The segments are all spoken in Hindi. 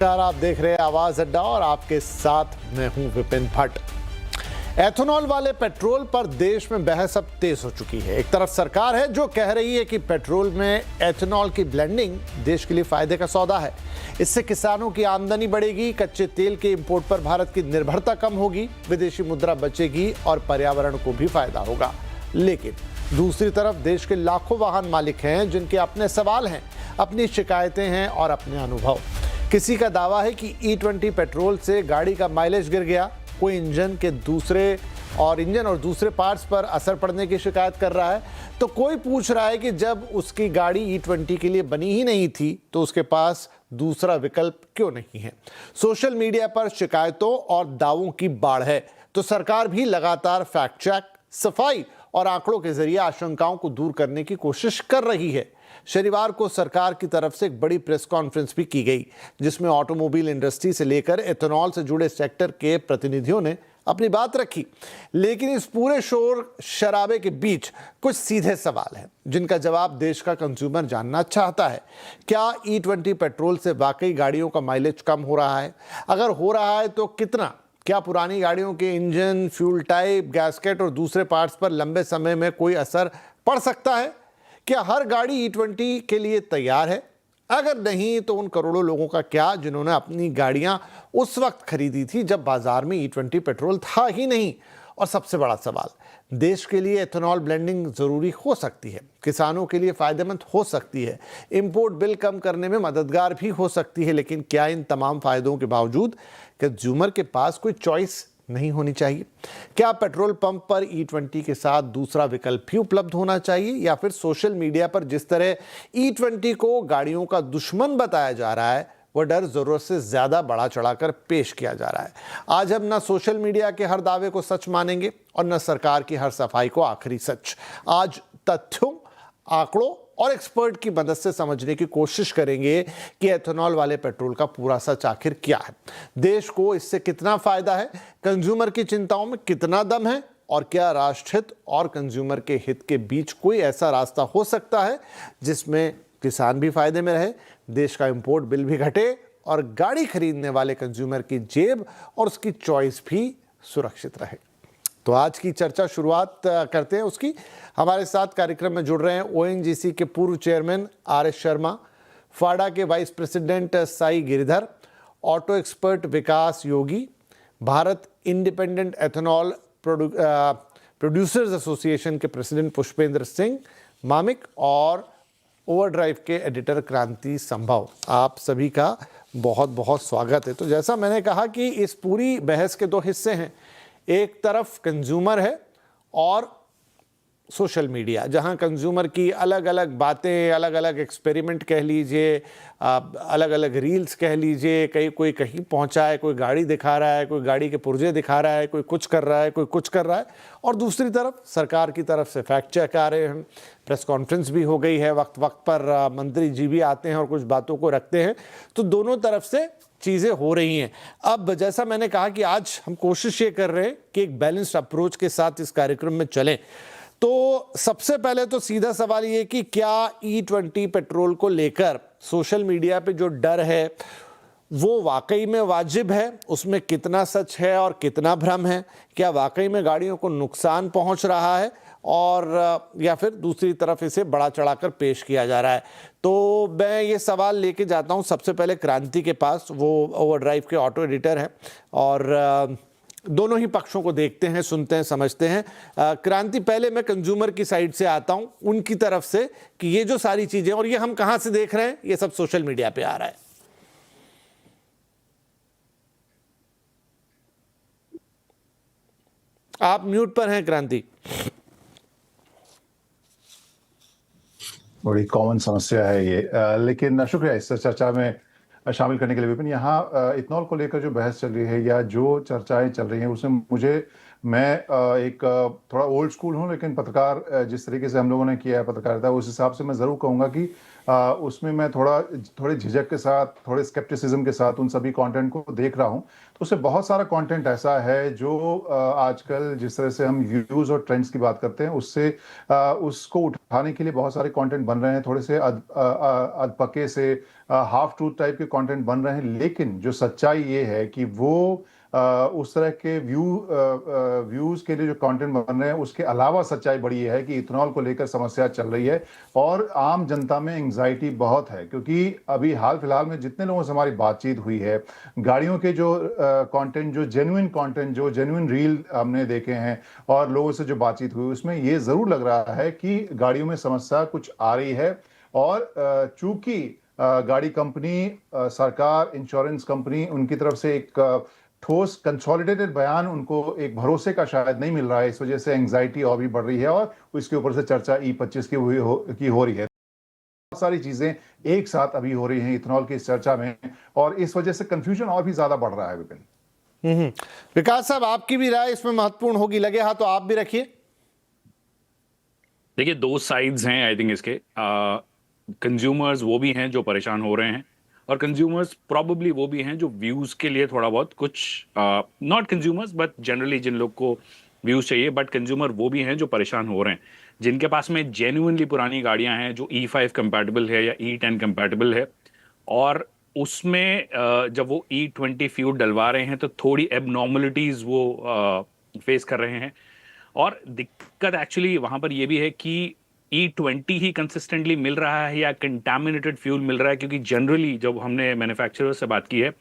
नमस्कार, आप देख रहे हैं आवाज अड्डा और आपके साथ मैं हूं विपिन भट्ट। एथेनॉल वाले पेट्रोल पर देश में बहस अब तेज हो चुकी है। एक तरफ सरकार है जो कह रही है कि पेट्रोल में एथेनॉल की ब्लेंडिंग देश के लिए फायदे का सौदा है। इससे किसानों की आमदनी बढ़ेगी, कच्चे तेल के इंपोर्ट पर भारत की निर्भरता कम होगी, विदेशी मुद्रा बचेगी और पर्यावरण को भी फायदा होगा। लेकिन दूसरी तरफ देश के लाखों वाहन मालिक हैं जिनके अपने सवाल हैं, अपनी शिकायतें हैं और अपने अनुभव। किसी का दावा है कि E20 पेट्रोल से गाड़ी का माइलेज गिर गया, कोई इंजन और दूसरे पार्ट्स पर असर पड़ने की शिकायत कर रहा है, तो कोई पूछ रहा है कि जब उसकी गाड़ी E20 के लिए बनी ही नहीं थी तो उसके पास दूसरा विकल्प क्यों नहीं है। सोशल मीडिया पर शिकायतों और दावों की बाढ़ है, तो सरकार भी लगातार फैक्ट चेक, सफाई और आंकड़ों के जरिए आशंकाओं को दूर करने की कोशिश कर रही है। शनिवार को सरकार की तरफ से एक बड़ी प्रेस कॉन्फ्रेंस भी की गई, जिसमें ऑटोमोबाइल इंडस्ट्री से लेकर एथेनॉल से जुड़े सेक्टर के प्रतिनिधियों ने अपनी बात रखी। लेकिन इस पूरे शोर शराबे के बीच कुछ सीधे सवाल हैं जिनका जवाब देश का कंज्यूमर जानना चाहता है। क्या E20 पेट्रोल से वाकई गाड़ियों का माइलेज कम हो रहा है? अगर हो रहा है तो कितना? क्या पुरानी गाड़ियों के इंजन, फ्यूल टाइप, गैस्केट और दूसरे पार्ट्स पर लंबे समय में कोई असर पड़ सकता है? क्या हर गाड़ी E20 के लिए तैयार है? अगर नहीं तो उन करोड़ों लोगों का क्या जिन्होंने अपनी गाड़ियां उस वक्त खरीदी थी जब बाजार में E20 पेट्रोल था ही नहीं? और सबसे बड़ा सवाल, देश के लिए एथेनॉल ब्लेंडिंग जरूरी हो सकती है, किसानों के लिए फायदेमंद हो सकती है, इंपोर्ट बिल कम करने में मददगार भी हो सकती है, लेकिन क्या इन तमाम फायदों के बावजूद कंज्यूमर के पास कोई चॉइस नहीं होनी चाहिए? क्या पेट्रोल पंप पर E20 के साथ दूसरा विकल्प भी उपलब्ध होना चाहिए, या फिर सोशल मीडिया पर जिस तरह E20 को गाड़ियों का दुश्मन बताया जा रहा है वह डर जरूरत से ज्यादा बढ़ा चढ़ाकर पेश किया जा रहा है? आज हम न सोशल मीडिया के हर दावे को सच मानेंगे और न सरकार की हर सफाई को आखिरी सच। आज तथ्यों, आंकड़ों और एक्सपर्ट की मदद से समझने की कोशिश करेंगे कि एथेनॉल वाले पेट्रोल का पूरा सच आखिर क्या है, देश को इससे कितना फायदा है, कंज्यूमर की चिंताओं में कितना दम है और क्या राष्ट्रहित और कंज्यूमर के हित के बीच कोई ऐसा रास्ता हो सकता है जिसमें किसान भी फायदे में रहे, देश का इंपोर्ट बिल भी घटे और गाड़ी खरीदने वाले कंज्यूमर की जेब और उसकी चॉइस भी सुरक्षित रहे। तो आज की चर्चा शुरुआत करते हैं उसकी। हमारे साथ कार्यक्रम में जुड़ रहे हैं ONGC के पूर्व चेयरमैन RS शर्मा, फाडा के vice president Sai Giridhar, auto expert Vikas Yogi, Bharat independent ethanol producers association के प्रेसिडेंट पुष्पेंद्र सिंह मामिक और ओवरड्राइव के एडिटर क्रांति संभव। आप सभी का बहुत बहुत स्वागत है। तो जैसा मैंने कहा कि इस पूरी बहस के दो हिस्से हैं, एक तरफ कंज्यूमर है और सोशल मीडिया, जहां कंज्यूमर की अलग अलग बातें, अलग अलग एक्सपेरिमेंट कह लीजिए, अलग अलग रील्स कह लीजिए, कोई कहीं पहुंचा है, कोई गाड़ी दिखा रहा है, कोई गाड़ी के पुर्जे दिखा रहा है, कोई कुछ कर रहा है, कोई कुछ कर रहा है, और दूसरी तरफ सरकार की तरफ से फैक्ट चेक आ रहे हैं, प्रेस कॉन्फ्रेंस भी हो गई है, वक्त वक्त पर मंत्री जी भी आते हैं और कुछ बातों को रखते हैं। तो दोनों तरफ से चीज़ें हो रही हैं। अब जैसा मैंने कहा कि आज हम कोशिश ये कर रहे हैं कि एक बैलेंस्ड अप्रोच के साथ इस कार्यक्रम में चलें। तो सबसे पहले तो सीधा सवाल ये कि क्या E20 पेट्रोल को लेकर सोशल मीडिया पे जो डर है वो वाकई में वाजिब है? उसमें कितना सच है और कितना भ्रम है? क्या वाकई में गाड़ियों को नुकसान पहुंच रहा है और या फिर दूसरी तरफ इसे बड़ा चढ़ाकर पेश किया जा रहा है? तो मैं ये सवाल लेके जाता हूं सबसे पहले क्रांति के पास। वो ओवरड्राइव के ऑटो एडिटर हैं और दोनों ही पक्षों को देखते हैं, सुनते हैं, समझते हैं। क्रांति, पहले मैं कंज्यूमर की साइड से आता हूं, उनकी तरफ से, कि ये जो सारी चीजें और ये हम कहां से देख रहे हैं, ये सब सोशल मीडिया पे आ रहा है। आप म्यूट पर हैं क्रांति। बड़ी कॉमन समस्या है ये, लेकिन शुक्रिया इस चर्चा में शामिल करने के लिए विपिन। यहाँ इथेनॉल को लेकर जो बहस चल रही है या जो चर्चाएं चल रही हैं उसमें मुझे मैं थोड़ा ओल्ड स्कूल हूँ, लेकिन पत्रकार जिस तरीके से हम लोगों ने किया है पत्रकारिता, उस हिसाब से मैं ज़रूर कहूँगा कि उसमें मैं थोड़े झिझक के साथ, थोड़े स्केप्टिसिज्म के साथ उन सभी कंटेंट को देख रहा हूँ। तो उससे बहुत सारा कंटेंट ऐसा है जो आजकल जिस तरह से हम व्यूज़ और ट्रेंड्स की बात करते हैं, उसको उठाने के लिए बहुत सारे कंटेंट बन रहे हैं, थोड़े से अधपके से हाफ ट्रूथ टाइप के कंटेंट बन रहे हैं। लेकिन जो सच्चाई ये है कि उस तरह के व्यूज के लिए जो कंटेंट बन रहे हैं, उसके अलावा सच्चाई बड़ी ये है कि इथेनॉल को लेकर समस्या चल रही है और आम जनता में एंग्जाइटी बहुत है। क्योंकि अभी हाल फिलहाल में जितने लोगों से हमारी बातचीत हुई है, गाड़ियों के जो कंटेंट, जो जेन्युइन रील हमने देखे हैं और लोगों से जो बातचीत हुई, उसमें ये जरूर लग रहा है कि गाड़ियों में समस्या कुछ आ रही है। और चूंकि गाड़ी कंपनी, सरकार, इंश्योरेंस कंपनी, उनकी तरफ से एक ठोस कंसोलिडेटेड बयान, उनको एक भरोसे का शायद नहीं मिल रहा है, इस वजह से एंग्जाइटी और भी बढ़ रही है और इसके ऊपर से चर्चा E25 की हो रही है। बहुत सारी चीजें एक साथ अभी हो रही हैं इथेनॉल की इस चर्चा में, और इस वजह से कंफ्यूजन और भी ज्यादा बढ़ रहा है। विपिन, विकास साहब, आपकी भी राय इसमें महत्वपूर्ण होगी, लगे हाथ तो आप भी रखिए। देखिए, दो साइड्स हैं आई थिंक इसके। कंज्यूमर्स वो भी हैं जो परेशान हो रहे हैं, और कंज्यूमर्स प्रॉब्ली वो भी हैं जो व्यूज के लिए थोड़ा बहुत कुछ, नॉट कंज्यूमर्स बट जनरली जिन लोग को व्यूज चाहिए, बट कंज्यूमर वो भी हैं जो परेशान हो रहे हैं, जिनके पास में जेन्युइनली पुरानी गाड़ियां हैं जो E5 कंपैटिबल है या E10 कंपैटिबल है, और उसमें जब वो E20 फ्यूल डलवा रहे हैं तो थोड़ी एबनॉर्मलिटीज वो फेस कर रहे हैं। और दिक्कत एक्चुअली वहां पर यह भी है कि E20 ही कंसिस्टेंटली मिल रहा है या कंटामिनेटेड फ्यूल मिल रहा है, क्योंकि जनरली जब हमने मैन्युफैक्चरर से बात की है,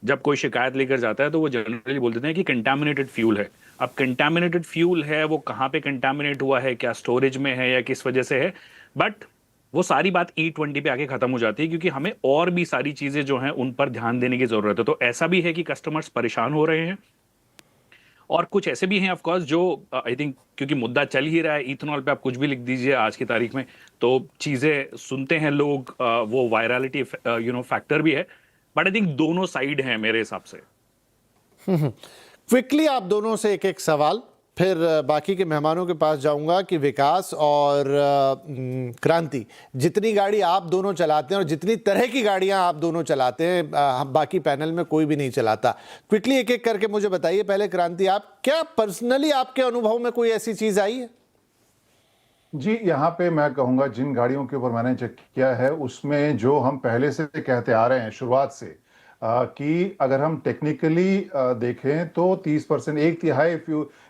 जब कोई शिकायत लेकर जाता है तो वो जनरली बोल देते हैं कि कंटामिनेटेड फ्यूल है। अब कंटामिनेटेड फ्यूल है, वो कहाँ पे कंटामिनेट हुआ है, क्या स्टोरेज में है या किस वजह से है, बट वो सारी बात E20 पे आके खत्म हो जाती है, क्योंकि हमें और भी सारी चीजें जो हैं उन पर ध्यान देने की जरूरत है। तो ऐसा भी है कि कस्टमर्स परेशान हो रहे हैं, और कुछ ऐसे भी हैं ऑफ कोर्स जो आई थिंक, क्योंकि मुद्दा चल ही रहा है इथेनॉल पे, आप कुछ भी लिख दीजिए आज की तारीख में तो चीजें सुनते हैं लोग, वो वायरलिटी फैक्टर भी है। बट आई थिंक दोनों साइड हैं मेरे हिसाब से। क्विकली आप दोनों से एक एक सवाल, फिर बाकी के मेहमानों के पास जाऊंगा कि विकास और क्रांति, जितनी गाड़ी आप दोनों चलाते हैं और जितनी तरह की गाड़ियां आप दोनों चलाते हैं, बाकी पैनल में कोई भी नहीं चलाता। क्विकली एक एक करके मुझे बताइए। पहले क्रांति, आप क्या पर्सनली आपके अनुभव में कोई ऐसी चीज आई है? जी, यहाँ पे मैं कहूँगा जिन गाड़ियों के ऊपर मैंने चेक किया है, उसमें जो हम पहले से कहते आ रहे हैं शुरुआत से, कि अगर हम टेक्निकली देखें तो 30%, एक तिहाई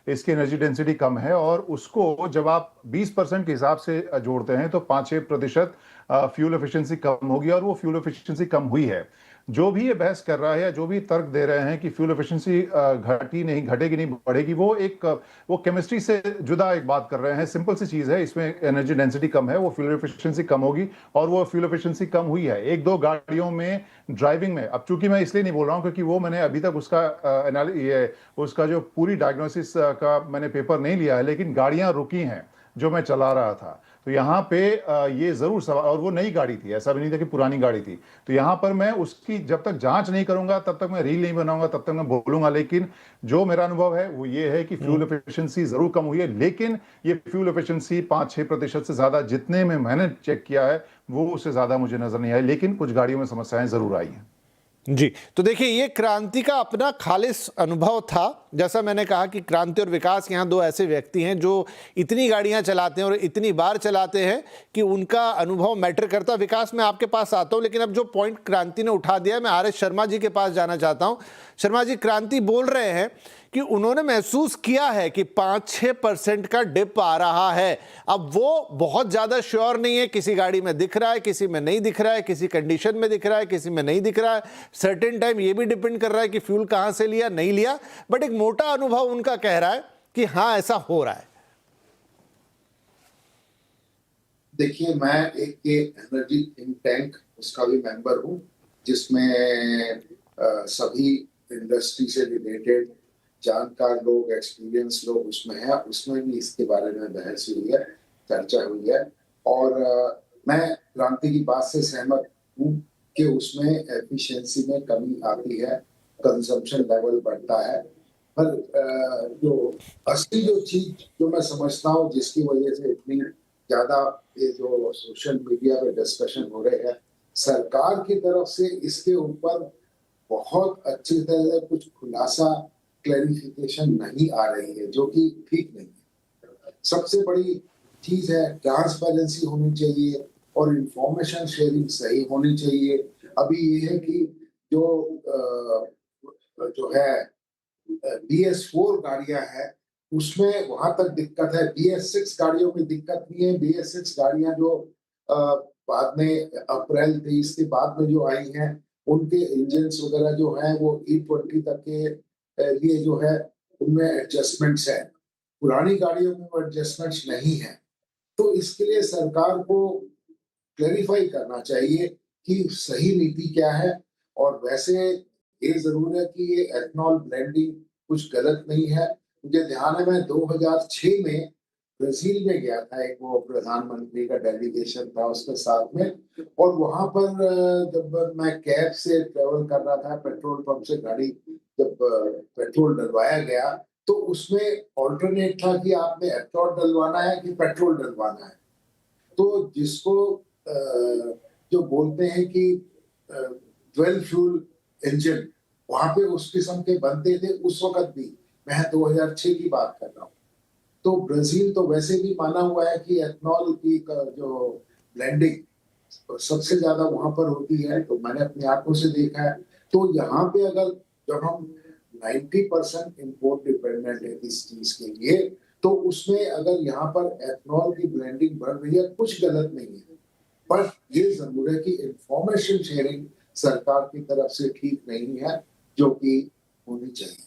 इसकी एनर्जी डेंसिटी कम है, और उसको जब आप 20% के हिसाब से जोड़ते हैं तो 5-6% फ्यूल एफिशिएंसी कम होगी, और वो फ्यूल एफिशिएंसी कम हुई है। जो भी ये बहस कर रहा है या जो भी तर्क दे रहे हैं कि फ्यूल एफिशिएंसी घटेगी नहीं, बढ़ेगी, वो केमिस्ट्री से जुदा एक बात कर रहे हैं। सिंपल सी चीज है, इसमें एनर्जी डेंसिटी कम है, वो फ्यूल एफिशिएंसी कम होगी, और वो फ्यूल एफिशिएंसी कम हुई है एक दो गाड़ियों में ड्राइविंग में। अब चूंकि मैं इसलिए नहीं बोल रहा हूं क्योंकि वो मैंने अभी तक उसका जो पूरी डायग्नोसिस का मैंने पेपर नहीं लिया है, लेकिन गाड़ियां रुकी हैं जो मैं चला रहा था। तो यहाँ पे ये जरूर सवाल, और वो नई गाड़ी थी, ऐसा भी नहीं था कि पुरानी गाड़ी थी। तो यहाँ पर मैं उसकी जब तक जांच नहीं करूंगा, तब तक मैं रील नहीं बनाऊंगा, तब तक मैं बोलूंगा। लेकिन जो मेरा अनुभव है वो ये है कि फ्यूल एफिशिएंसी जरूर कम हुई है, लेकिन ये फ्यूल एफिशिएंसी 5-6% से ज्यादा, जितने में मैंने चेक किया है, वो उससे ज्यादा मुझे नजर नहीं आई। लेकिन कुछ गाड़ियों में समस्याएं जरूर आई हैं। जी, तो देखिए, ये क्रांति का अपना खालिस अनुभव था। जैसा मैंने कहा कि क्रांति और विकास यहाँ दो ऐसे व्यक्ति हैं जो इतनी गाड़ियाँ चलाते हैं और इतनी बार चलाते हैं कि उनका अनुभव मैटर करता है। विकास, मैं आपके पास आता हूँ, लेकिन अब जो पॉइंट क्रांति ने उठा दिया, मैं RS शर्मा जी के पास जाना चाहता हूँ। शर्मा जी, क्रांति बोल रहे हैं कि उन्होंने महसूस किया है कि 5-6% का डिप आ रहा है। अब वो बहुत ज़्यादा श्योर नहीं है, किसी गाड़ी में दिख रहा है, किसी में नहीं दिख रहा है, किसी कंडीशन में दिख रहा है, किसी में नहीं दिख रहा है। सर्टेन टाइम ये भी डिपेंड कर रहा है कि फ्यूल कहाँ से लिया, नहीं लिया, बट एक मोटा अनुभव उनका कह रहा है कि हाँ, ऐसा हो रहा है। देखिए, मैं एक एनर्जी थिंक टैंक उसका भी मेंबर हूँ, जिसमें सभी इंडस्ट्री से रिलेटेड जानकार लोग, एक्सपीरियंस लोग उसमें है। उसमें भी इसके बारे में बहस हुई है, चर्चा हुई है, और मैं क्रांति की बात से सहमत हूँ कि उसमें एफिशिएंसी में कमी आती है, कंजम्पशन लेवल बढ़ता है, पर जो असली जो चीज जो मैं समझता हूँ जिसकी वजह से इतनी ज्यादा ये जो सोशल मीडिया पे डिस्कशन हो रहे हैं, सरकार की तरफ से इसके ऊपर बहुत अच्छी तरह से कुछ खुलासा क्लैरिफिकेशन नहीं आ रही है, जो कि ठीक नहीं है। सबसे बड़ी चीज है ट्रांसपेरेंसी होनी चाहिए और इंफॉर्मेशन शेयरिंग सही होनी चाहिए। अभी ये है कि जो है BS4 गाड़ियां हैं उसमें वहां तक दिक्कत है, BS6 गाड़ियों में दिक्कत नहीं है। BS6 गाड़ियां जो बाद में अप्रैल 23 के बाद में जो आई हैं उनके इंजन वगैरह जो है वो E20 तक के लिए जो है उनमें एडजस्टमेंट्स है, पुरानी गाड़ियों में वो एडजस्टमेंट्स नहीं है। तो इसके लिए सरकार को क्लेरिफाई करना चाहिए कि सही नीति क्या है। और वैसे ये जरूर है कि ये एथनॉल ब्लेंडिंग कुछ गलत नहीं है। मुझे ध्यान है मैं 2006 में ब्राजील में गया था, एक वो प्रधानमंत्री का डेलीगेशन था उसके साथ में, और वहां पर जब मैं कैब से ट्रेवल कर रहा था, पेट्रोल पंप से गाड़ी जब पेट्रोल डलवाया गया तो उसमें ऑल्टरनेट था कि आपने एथनॉल डलवाना है कि पेट्रोल डलवाना है। तो जिसको जो बोलते हैं कि ड्वेल फ्यूल इंजन वहां पे उस किस्म के बनते थे उस वक्त भी, मैं 2006 की बात कर रहा हूँ। तो ब्राजील तो वैसे भी माना हुआ है कि एथनॉल की जो ब्लेंडिंग सबसे ज्यादा वहां पर होती है, तो मैंने अपनी आंखों से देखा है। तो यहाँ पे अगर जब हम 90% इम्पोर्ट डिपेंडेंट है इस चीज के लिए, तो उसमें अगर यहाँ पर एथनॉल की ब्लेंडिंग बढ़ रही है कुछ गलत नहीं है, पर ये जरूर है कि इंफॉर्मेशन शेयरिंग सरकार की तरफ से ठीक नहीं है, जो कि होनी चाहिए।